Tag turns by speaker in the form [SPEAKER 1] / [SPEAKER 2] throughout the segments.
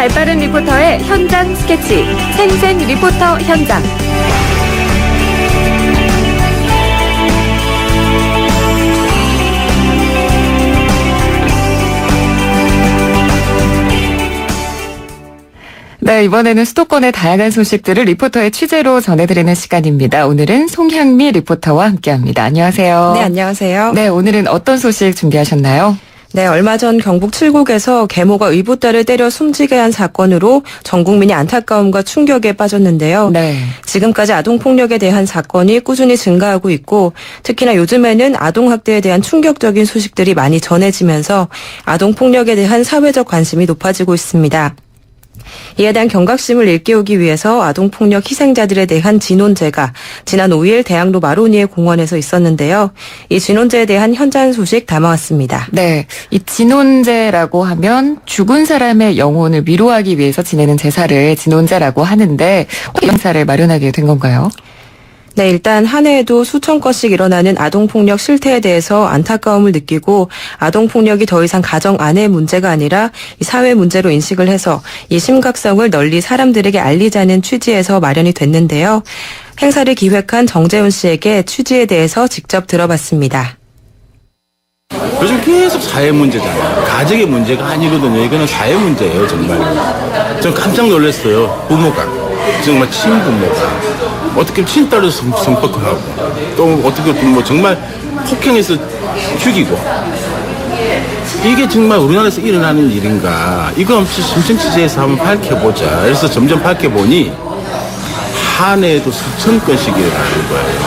[SPEAKER 1] 발빠른 리포터의 현장 스케치, 생생 리포터 현장. 네, 이번에는 수도권의 다양한 소식들을 리포터의 취재로 전해드리는 시간입니다. 오늘은 송향미 리포터와 함께합니다. 안녕하세요.
[SPEAKER 2] 네, 안녕하세요.
[SPEAKER 1] 네, 오늘은 어떤 소식 준비하셨나요?
[SPEAKER 2] 네, 얼마 전 경북 칠곡에서 계모가 의붓딸을 때려 숨지게 한 사건으로 전 국민이 안타까움과 충격에 빠졌는데요.
[SPEAKER 1] 네.
[SPEAKER 2] 지금까지 아동폭력에 대한 사건이 꾸준히 증가하고 있고 특히나 요즘에는 아동학대에 대한 충격적인 소식들이 많이 전해지면서 아동폭력에 대한 사회적 관심이 높아지고 있습니다. 이에 대한 경각심을 일깨우기 위해서 아동폭력 희생자들에 대한 진혼제가 지난 5일 대학로 마로니에 공원에서 있었는데요. 이 진혼제에 대한 현장 소식 담아왔습니다.
[SPEAKER 1] 네, 이 진혼제라고 하면 죽은 사람의 영혼을 위로하기 위해서 지내는 제사를 진혼제라고 하는데 어떻게 이런 제사를 마련하게 된 건가요?
[SPEAKER 2] 네, 일단 한 해에도 수천 건씩 일어나는 아동폭력 실태에 대해서 안타까움을 느끼고 아동폭력이 더 이상 가정 안의 문제가 아니라 이 사회 문제로 인식을 해서 이 심각성을 널리 사람들에게 알리자는 취지에서 마련이 됐는데요. 행사를 기획한 정재훈 씨에게 취지에 대해서 직접 들어봤습니다.
[SPEAKER 3] 요즘 계속 사회 문제잖아요. 가정의 문제가 아니거든요. 이거는 사회 문제예요, 정말. 전 깜짝 놀랐어요. 부모가. 정말 친부모가. 어떻게 친딸을 성폭행하고 또 어떻게 뭐 정말 폭행해서 죽이고 이게 정말 우리나라에서 일어나는 일인가 이거 없이 심층취재에서 한번 밝혀보자. 그래서 점점 밝혀보니 한 해에도 수천 건씩 일어나는 거예요.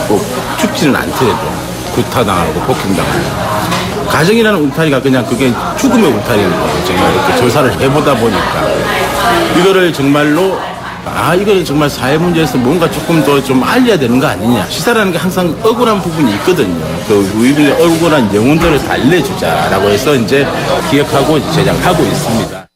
[SPEAKER 3] 꼭 죽지는 않더라도 구타당하고 폭행당하고 가정이라는 울타리가 그냥 그게 죽음의 울타리인 거예요. 정말 이렇게 조사를 해보다 보니까 이거를 정말로 이거는 정말 사회 문제에서 뭔가 조금 더 좀 알려야 되는 거 아니냐. 시사라는 게 항상 억울한 부분이 있거든요. 그 우리들의 억울한 영혼들을 달래주자라고 해서 이제 기획하고 제작하고 있습니다.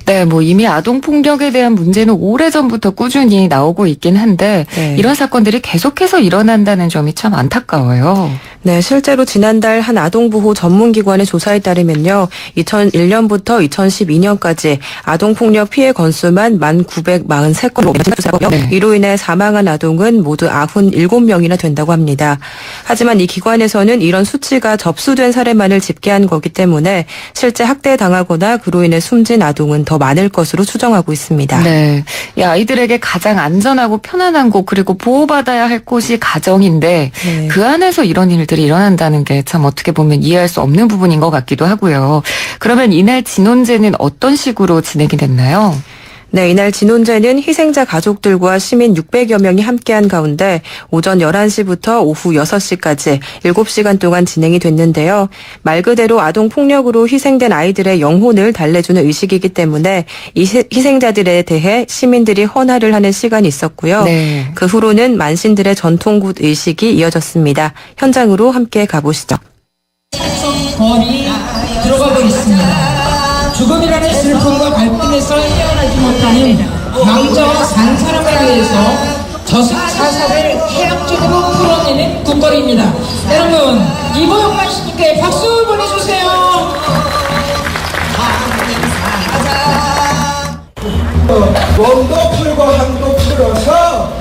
[SPEAKER 1] 네, 뭐 이미 아동폭력에 대한 문제는 오래전부터 꾸준히 나오고 있긴 한데 이런 사건들이 계속해서 일어난다는 점이 참 안타까워요.
[SPEAKER 2] 네, 실제로 지난달 한 아동보호 전문기관의 조사에 따르면요. 2001년부터 2012년까지 아동폭력 피해 건수만 1,943건으로 증가했고요.
[SPEAKER 1] 네.
[SPEAKER 2] 이로 인해 사망한 아동은 모두 97명이나 된다고 합니다. 하지만 이 기관에서는 이런 수치가 접수된 사례만을 집계한 거기 때문에 실제 학대당하거나 그로 인해 숨진 아동은 더 많을 것으로 추정하고 있습니다.
[SPEAKER 1] 네, 이 아이들에게 가장 안전하고 편안한 곳 그리고 보호받아야 할 곳이 가정인데
[SPEAKER 2] 네.
[SPEAKER 1] 그 안에서 이런 일들이 일어난다는 게 참 어떻게 보면 이해할 수 없는 부분인 것 같기도 하고요. 그러면 이날 진혼제는 어떤 식으로 진행이 됐나요?
[SPEAKER 2] 네, 이날 진혼제는 희생자 가족들과 시민 600여 명이 함께한 가운데 오전 11시부터 오후 6시까지 7시간 동안 진행이 됐는데요. 말 그대로 아동폭력으로 희생된 아이들의 영혼을 달래주는 의식이기 때문에 이 희생자들에 대해 시민들이 헌화를 하는 시간이 있었고요.
[SPEAKER 1] 네.
[SPEAKER 2] 그 후로는 만신들의 전통굿 의식이 이어졌습니다. 현장으로 함께 가보시죠.
[SPEAKER 4] 거리 들어가고 있습니다. 죽음이라는 슬픔과 갈등에서 헤어나지 못하는 망자와 산 사람을 위해서 저승사자를 해학적으로 풀어내는 굿거리입니다. 여러분 이보영만 씨께 박수 보내주세요.
[SPEAKER 5] 몸도 풀고 한도 풀어서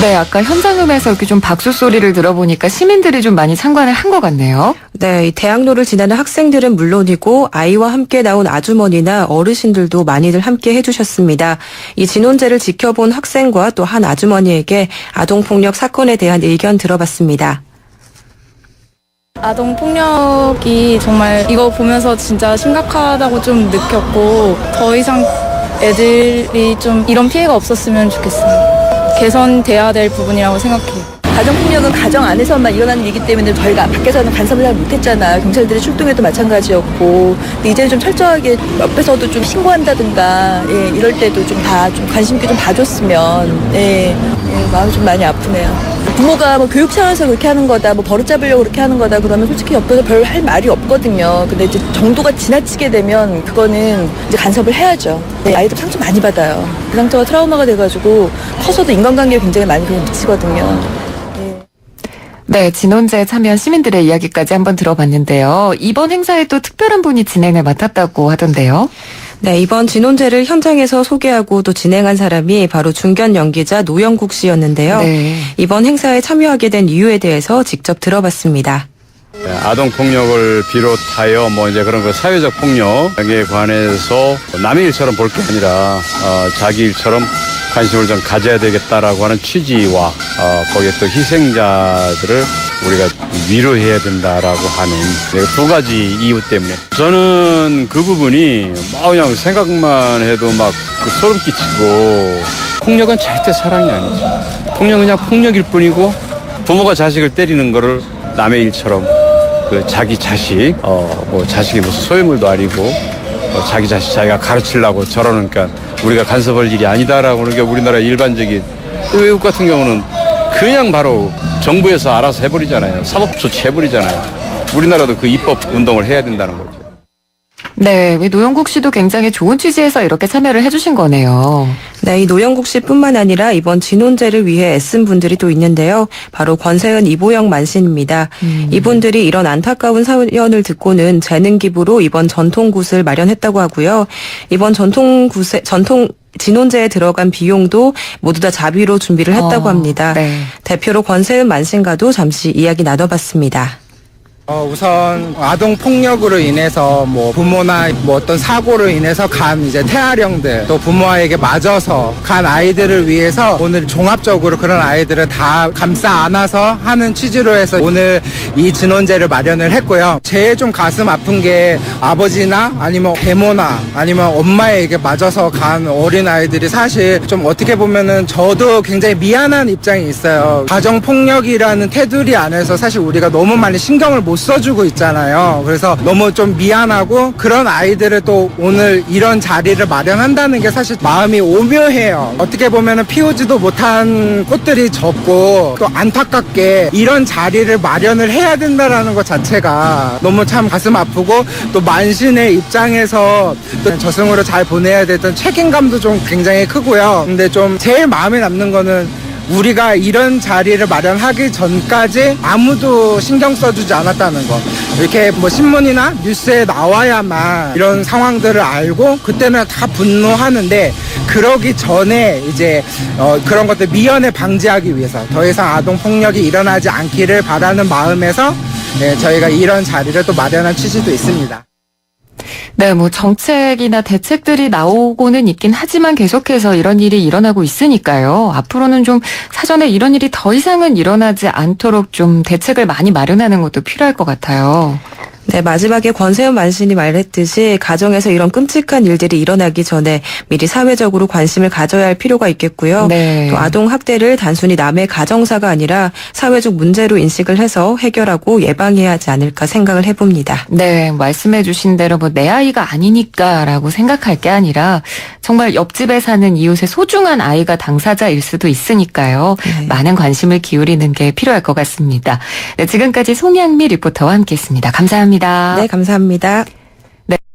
[SPEAKER 1] 네, 아까 현장음에서 이렇게 좀 박수 소리를 들어보니까 시민들이 좀 많이 참관을 한 것 같네요.
[SPEAKER 2] 네, 이 대학로를 지나는 학생들은 물론이고 아이와 함께 나온 아주머니나 어르신들도 많이들 함께 해주셨습니다. 이 진혼제를 지켜본 학생과 또 한 아주머니에게 아동폭력 사건에 대한 의견 들어봤습니다.
[SPEAKER 6] 아동폭력이 정말 이거 보면서 진짜 심각하다고 좀 느꼈고 더 이상 애들이 좀 이런 피해가 없었으면 좋겠어요. 개선돼야 될 부분이라고 생각해요.
[SPEAKER 7] 가정폭력은 가정 안에서만 일어나는 일이기 때문에 저희가 밖에서는 간섭을 잘 못했잖아요. 경찰들의 출동에도 마찬가지였고. 근데 이제는 좀 철저하게 옆에서도 좀 신고한다든가 이럴 때도 좀 다 좀 관심 있게 좀 봐줬으면 마음이 좀 많이 아프네요. 부모가 뭐 교육 차원에서 그렇게 하는 거다, 뭐 버릇 잡으려고 그렇게 하는 거다 그러면 솔직히 옆에서 별 할 말이 없거든요. 근데 이제 정도가 지나치게 되면 그거는 이제 간섭을 해야죠. 아이들 상처 많이 받아요. 그 상처가 트라우마가 돼가지고 커서도 인간관계에 굉장히 많이 미치거든요.
[SPEAKER 1] 네, 진혼제에 참여한 시민들의 이야기까지 한번 들어봤는데요. 이번 행사에 또 특별한 분이 진행을 맡았다고 하던데요.
[SPEAKER 2] 네, 이번 진혼제를 현장에서 소개하고 또 진행한 사람이 바로 중견 연기자 노영국 씨였는데요.
[SPEAKER 1] 네.
[SPEAKER 2] 이번 행사에 참여하게 된 이유에 대해서 직접 들어봤습니다.
[SPEAKER 8] 아동 폭력을 비롯하여 뭐 이제 그런 그 사회적 폭력에 관해서 남의 일처럼 볼 게 아니라 자기 일처럼 관심을 좀 가져야 되겠다라고 하는 취지와 거기에 또 희생자들을 우리가 위로해야 된다라고 하는 두 가지 이유 때문에 저는 그 부분이 막 그냥 생각만 해도 막 소름 끼치고 폭력은 절대 사랑이 아니죠. 폭력은 그냥 폭력일 뿐이고 부모가 자식을 때리는 거를 남의 일처럼 그 자기 자식, 뭐 자식이 무슨 소유물도 아니고 자기 자식 자기가 가르치려고 저러니까 우리가 간섭할 일이 아니다라고 하는 게 우리나라 일반적인 외국 같은 경우는 그냥 바로 정부에서 알아서 해버리잖아요. 사법 조치해버리잖아요. 우리나라도 그 입법 운동을 해야 된다는 거죠.
[SPEAKER 1] 네, 노영국 씨도 굉장히 좋은 취지에서 이렇게 참여를 해주신 거네요.
[SPEAKER 2] 네, 이 노영국 씨뿐만 아니라 이번 진혼제를 위해 애쓴 분들이 또 있는데요. 바로 권세은, 이보영 만신입니다. 이분들이 이런 안타까운 사연을 듣고는 재능 기부로 이번 전통굿을 마련했다고 하고요. 이번 전통 진혼제에 들어간 비용도 모두 다 자비로 준비를 했다고 합니다.
[SPEAKER 1] 네.
[SPEAKER 2] 대표로 권세은 만신과도 잠시 이야기 나눠봤습니다.
[SPEAKER 5] 우선 아동 폭력으로 인해서 뭐 부모나 뭐 어떤 사고로 인해서 간 이제 태아령들 또 부모에게 맞아서 간 아이들을 위해서 오늘 종합적으로 그런 아이들을 다 감싸 안아서 하는 취지로 해서 오늘 이 진혼제를 마련을 했고요. 제일 좀 가슴 아픈 게 아버지나 아니면 계모나 아니면 엄마에게 맞아서 간 어린 아이들이 사실 좀 어떻게 보면은 저도 굉장히 미안한 입장이 있어요. 가정 폭력이라는 테두리 안에서 사실 우리가 너무 많이 신경을 못 써주고 있잖아요. 그래서 너무 좀 미안하고 그런 아이들을 또 오늘 이런 자리를 마련한다는 게 사실 마음이 오묘해요. 어떻게 보면은 피우지도 못한 꽃들이 적고 또 안타깝게 이런 자리를 마련을 해야 된다라는 것 자체가 너무 참 가슴 아프고 또 만신의 입장에서 또 저승으로 잘 보내야 됐던 책임감도 좀 굉장히 크고요. 근데 좀 제일 마음에 남는 거는 우리가 이런 자리를 마련하기 전까지 아무도 신경 써주지 않았다는 거. 이렇게 뭐 신문이나 뉴스에 나와야만 이런 상황들을 알고 그때는 다 분노하는데 그러기 전에 이제 그런 것들 미연에 방지하기 위해서 더 이상 아동 폭력이 일어나지 않기를 바라는 마음에서 저희가 이런 자리를 또 마련한 취지도 있습니다.
[SPEAKER 1] 네, 뭐 정책이나 대책들이 나오고는 있긴 하지만 계속해서 이런 일이 일어나고 있으니까요. 앞으로는 좀 사전에 이런 일이 더 이상은 일어나지 않도록 좀 대책을 많이 마련하는 것도 필요할 것 같아요.
[SPEAKER 2] 네, 마지막에 권세현 만신이 말했듯이 가정에서 이런 끔찍한 일들이 일어나기 전에 미리 사회적으로 관심을 가져야 할 필요가 있겠고요.
[SPEAKER 1] 네.
[SPEAKER 2] 또 아동 학대를 단순히 남의 가정사가 아니라 사회적 문제로 인식을 해서 해결하고 예방해야 하지 않을까 생각을 해봅니다.
[SPEAKER 1] 네, 말씀해 주신 대로 뭐 내 아이가 아니니까라고 생각할 게 아니라 정말 옆집에 사는 이웃의 소중한 아이가 당사자일 수도 있으니까요.
[SPEAKER 2] 네.
[SPEAKER 1] 많은 관심을 기울이는 게 필요할 것 같습니다. 네, 지금까지 송양미 리포터와 함께했습니다. 감사합니다.
[SPEAKER 2] 네, 감사합니다.